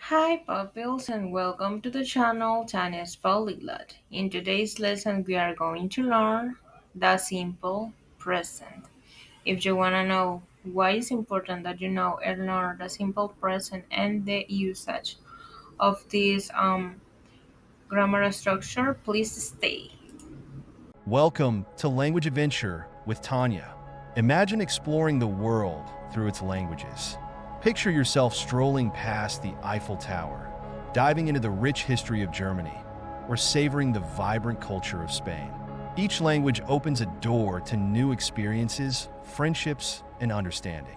Hi pupils and welcome to the channel Tanya's Polyglot. In today's lesson we are going to learn the simple present. If you want to know why it's important that you know and learn the simple present and the usage of this grammar structure, please stay. Welcome to Language Adventure with Tanya. Imagine exploring the world through its languages. Picture yourself strolling past the Eiffel Tower, diving into the rich history of Germany, or savoring the vibrant culture of Spain. Each language opens a door to new experiences, friendships, and understanding.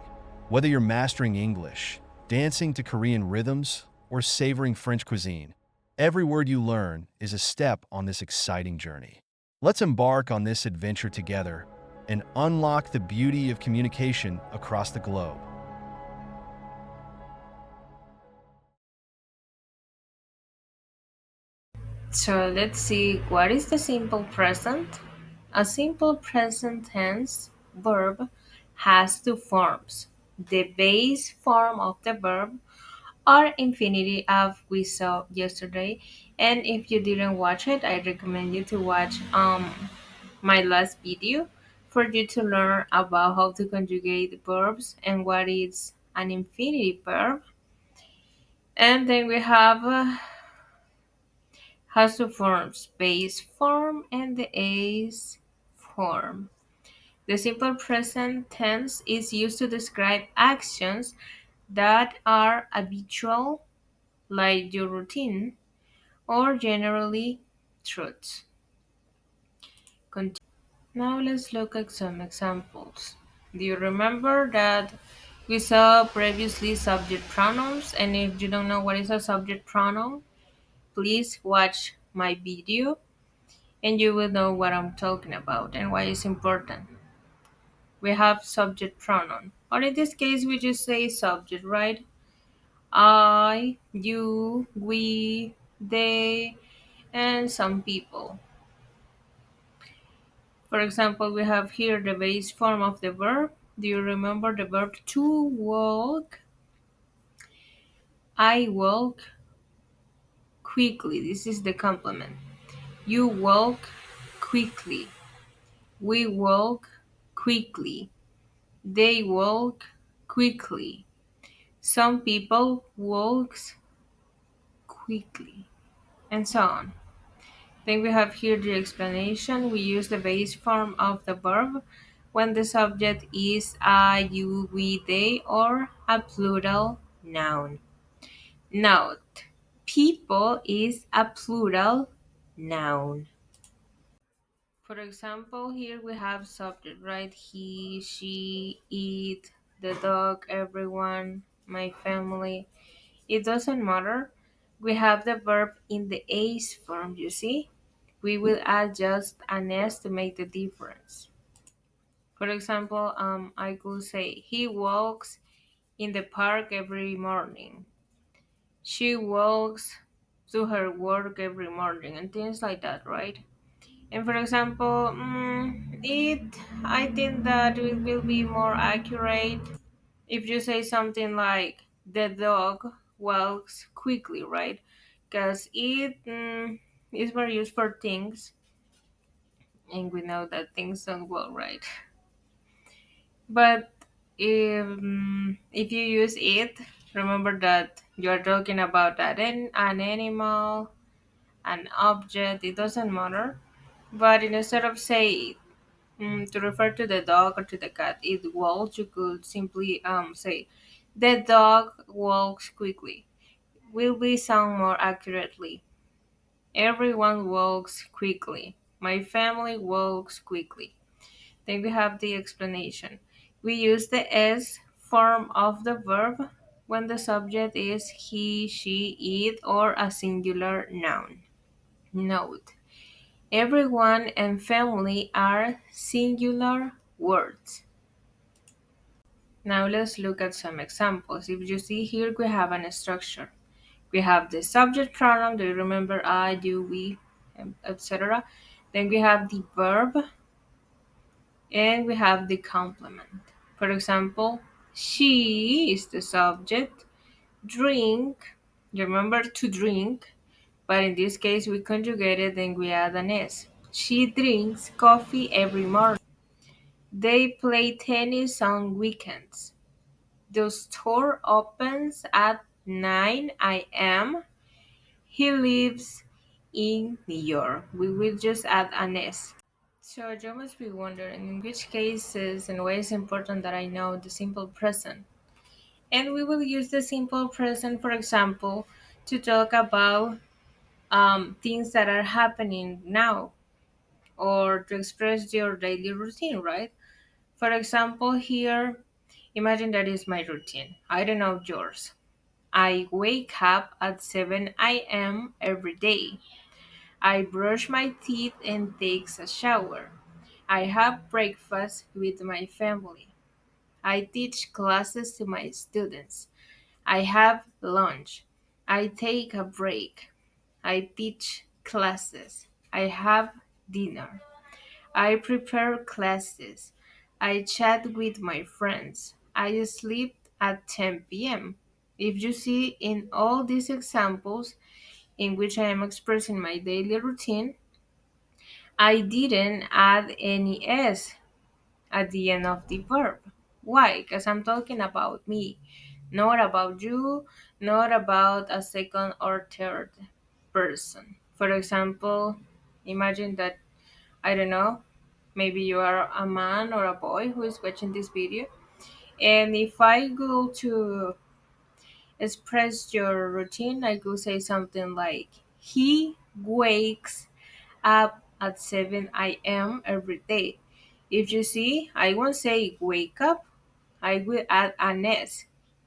Whether you're mastering English, dancing to Korean rhythms, or savoring French cuisine, every word you learn is a step on this exciting journey. Let's embark on this adventure together and unlock the beauty of communication across the globe. So let's see, what is the simple present? A simple present tense verb has two forms. The base form of the verb or infinity as we saw yesterday. And if you didn't watch it, I recommend you to watch my last video for you to learn about how to conjugate verbs and what is an infinity verb. And then we have has two forms, base form and the ace form. The simple present tense is used to describe actions that are habitual, like your routine, or generally truths. Now let's look at some examples. Do you remember that we saw previously subject pronouns? And if you don't know what is a subject pronoun, please watch my video and you will know what I'm talking about and why it's important. We have subject pronoun, or in this case, we just say subject, right? I, you, we, they, and some people. For example, we have here the base form of the verb. Do you remember the verb to walk? I walk quickly. This is the complement. You walk quickly. We walk quickly. They walk quickly. Some people walks quickly, and so on. Then we have here the explanation. We use the base form of the verb when the subject is I, you, we, they, or a plural noun. Note, people is a plural noun. For example, here we have subject, right? He, she, it, the dog, everyone, my family. It doesn't matter. We have the verb in the ace form, you see? We will add just an s to make the difference. For example, I could say, he walks in the park every morning. She walks to her work every morning, and things like that, right? And for example, I think that it will be more accurate if you say something like the dog walks quickly, right? Because it is more used for things, and we know that things don't walk right. But if you use it, remember that you are talking about an animal, an object. It doesn't matter. But instead of say to refer to the dog or to the cat, it walks, you could simply say, the dog walks quickly. Will be sound more accurately. Everyone walks quickly. My family walks quickly. Then we have the explanation. We use the S form of the verb when the subject is he, she, it, or a singular noun. Note, everyone and family are singular words. Now let's look at some examples. If you see here, we have an structure. We have the subject pronoun. Do you remember I, you, we, etc.? Then we have the verb and we have the complement. For example, she is the subject, drink, You remember to drink, but in this case we conjugate it and we add an S. She drinks coffee every morning. They play tennis on weekends. The store opens at 9 a.m. He lives in New York. We will just add an S. So you must be wondering in which cases and why it's important that I know the simple present. And we will use the simple present, for example, to talk about things that are happening now or to express your daily routine, right? For example, here, imagine that is my routine. I don't know yours. I wake up at 7 a.m. every day. I brush my teeth and take a shower. I have breakfast with my family. I teach classes to my students. I have lunch. I take a break. I teach classes. I have dinner. I prepare classes. I chat with my friends. I sleep at 10 p.m. If you see in all these examples in which I am expressing my daily routine, I didn't add any S at the end of the verb. Why? Because I'm talking about me, not about you, not about a second or third person. For example, imagine that, I don't know, maybe you are a man or a boy who is watching this video. And if I go to express your routine, I could say something like, he wakes up at 7 a.m. every day. If you see, I won't say wake up, I will add an S.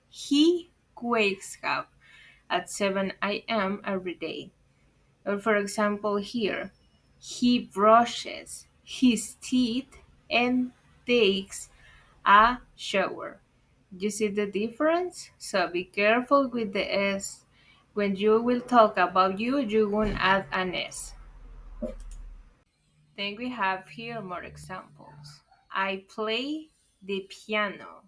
He wakes up at 7 a.m. every day. Or for example, here, he brushes his teeth and takes a shower. You see the difference? So be careful with the S. When you will talk about you, you won't add an S. Then we have here more examples. I play the piano.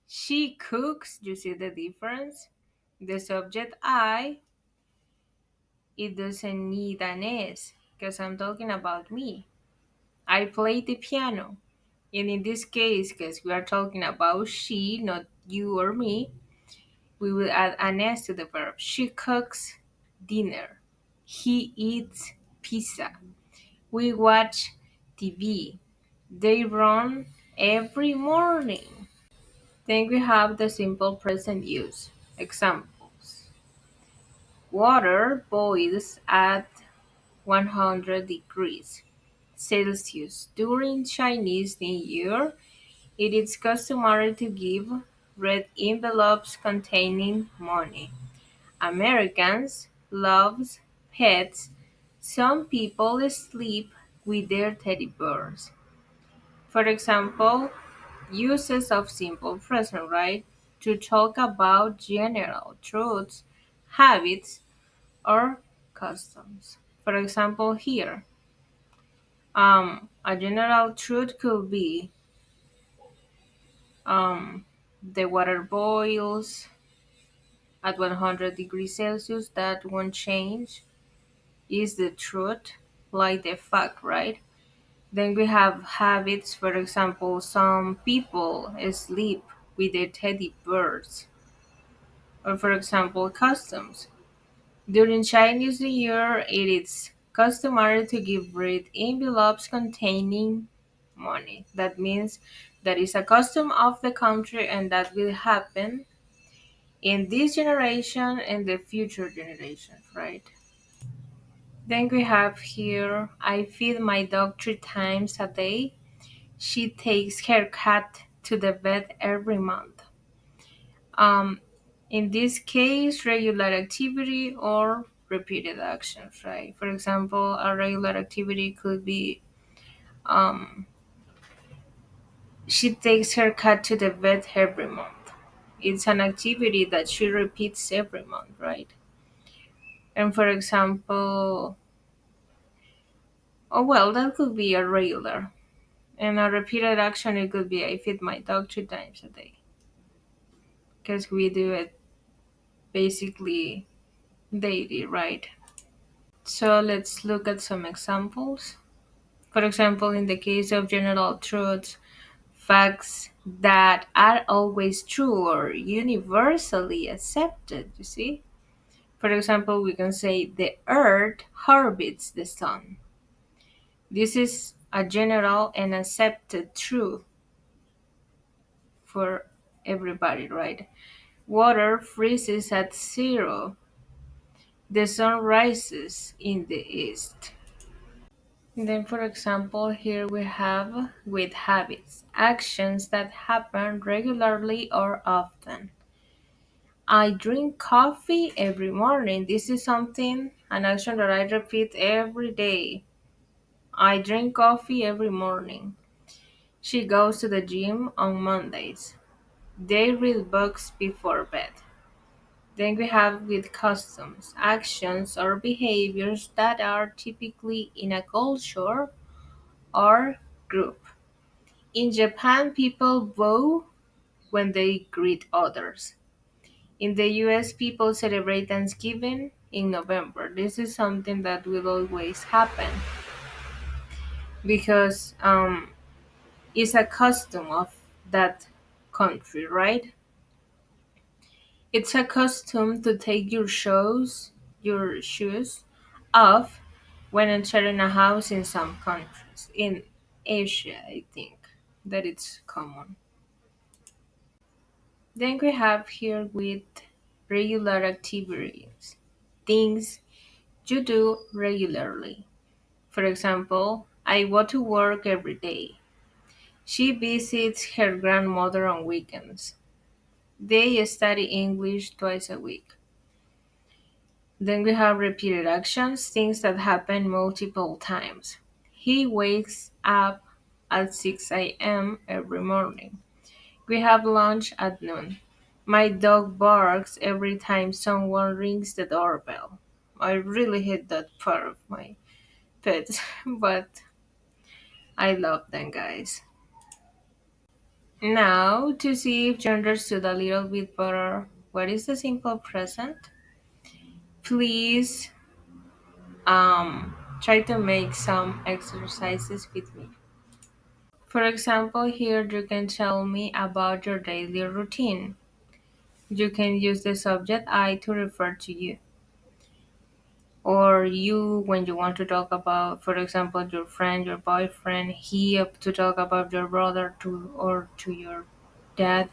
She cooks. You see the difference? The subject I, it doesn't need an S because I'm talking about me. I play the piano. And in this case, because we are talking about she, not you or me, we will add an S to the verb. She cooks dinner. He eats pizza. We watch TV. They run every morning. Then we have the simple present use. Examples. Water boils at 100 degrees Celsius. During Chinese New Year, it is customary to give red envelopes containing money. Americans love pets. Some people sleep with their teddy bears. For example, uses of simple present, right? To talk about general truths, habits, or customs. For example, here, a general truth could be um, the water boils at 100 degrees Celsius. That won't change. Is the truth, like the fact, right? Then we have habits. For example, some people sleep with their teddy bears. Or for example, customs. During Chinese New Year, it is customary to give red envelopes containing money. That means that is a custom of the country and that will happen in this generation and the future generations, right? Then we have here, I feed my dog 3 times a day. She takes her cat to the vet every month. Um, in this case, regular activity or repeated actions, right? For example, a regular activity could be um, she takes her cat to the vet every month. It's an activity that she repeats every month, right? And for example, oh well, that could be a regular. And a repeated action, it could be I feed my dog 3 times a day because we do it basically daily, right? So let's look at some examples. For example, in the case of general truths, facts that are always true or universally accepted, you see? For example, we can say the earth orbits the sun. This is a general and accepted truth for everybody, right? Water freezes at zero. The sun rises in the east. Then, for example, here we have with habits, actions that happen regularly or often. I drink coffee every morning. This is an action that I repeat every day. I drink coffee every morning. She goes to the gym on Mondays. They read books before bed. Then we have with customs, actions or behaviors that are typically in a culture or group. In Japan, people bow when they greet others. In the US, people celebrate Thanksgiving in November. This is something that will always happen because it's a custom of that country, right? It's a custom to take your shoes off when entering a house in some countries. In Asia, I think that it's common. Then we have here with regular activities, things you do regularly. For example, I go to work every day. She visits her grandmother on weekends. They study English twice a week. Then we have repeated actions, things that happen multiple times. He wakes up at 6 a.m. every morning. We have lunch at noon. My dog barks every time someone rings the doorbell. I really hate that part of my pets, but I love them, guys. Now, to see if you understood a little bit better what is the simple present, please try to make some exercises with me. For example, here you can tell me about your daily routine. You can use the subject I to refer to you. Or you when you want to talk about, for example, your friend, your boyfriend, he up to talk about your brother to or to your dad,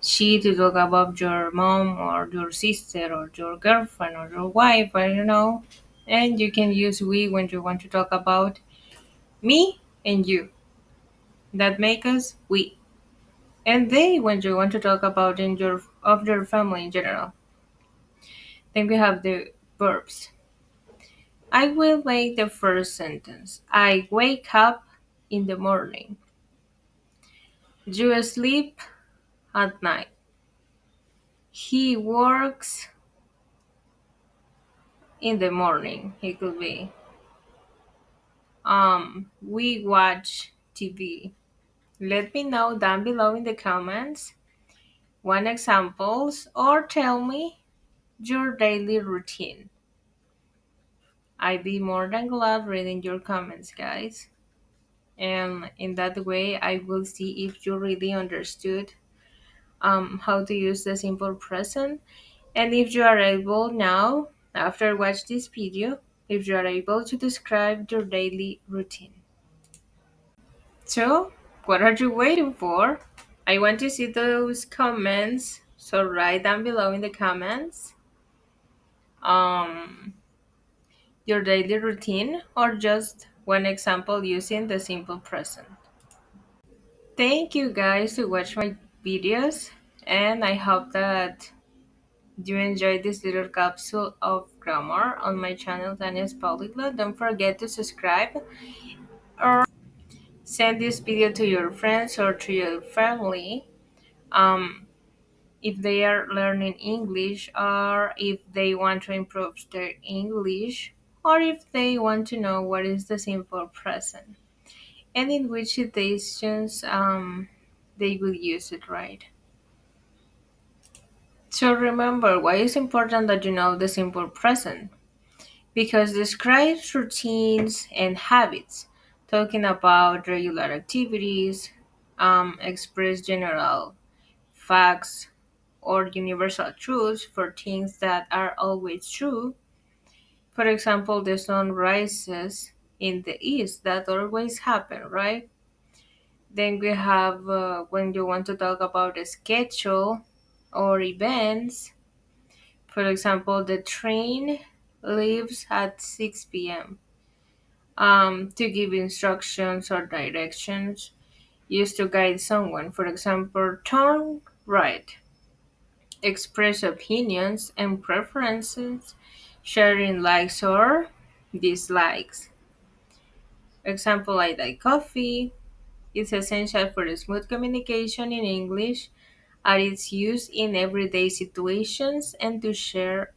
she to talk about your mom or your sister or your girlfriend or your wife, I don't know. And you can use we when you want to talk about me and you. That make us we. And they when you want to talk about in your family in general. Then we have the verbs. I will make the first sentence. I wake up in the morning. You sleep at night. He works in the morning. He could be. We watch TV. Let me know down below in the comments one examples or tell me your daily routine. I'd be more than glad reading your comments, guys. And in that way, I will see if you really understood how to use the simple present. And if you are able now, after watch this video, if you are able to describe your daily routine. So, what are you waiting for? I want to see those comments. So write down below in the comments um, your daily routine or just one example using the simple present. Thank you guys to watch my videos and I hope that you enjoyed this little capsule of grammar on my channel Daniel's Polyglot. Don't forget to subscribe or send this video to your friends or to your family um, if they are learning English or if they want to improve their English or if they want to know what is the simple present and in which situations they will use it, right? So remember, why it's important that you know the simple present? Because it describes routines and habits, talking about regular activities, express general facts or universal truths for things that are always true. For example, the sun rises in the east. That always happen, right? Then we have when you want to talk about a schedule or events. For example, the train leaves at 6 p.m. To give instructions or directions used to guide someone. For example, turn right, express opinions and preferences, sharing likes or dislikes. Example, I like coffee. It's essential for smooth communication in English, and it's used in everyday situations and to share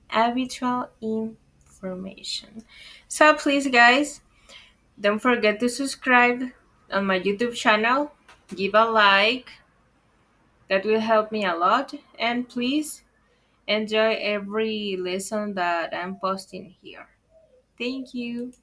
habitual information. So please, guys, don't forget to subscribe on my YouTube channel. Give a like. That will help me a lot. And please enjoy every lesson that I'm posting here. Thank you.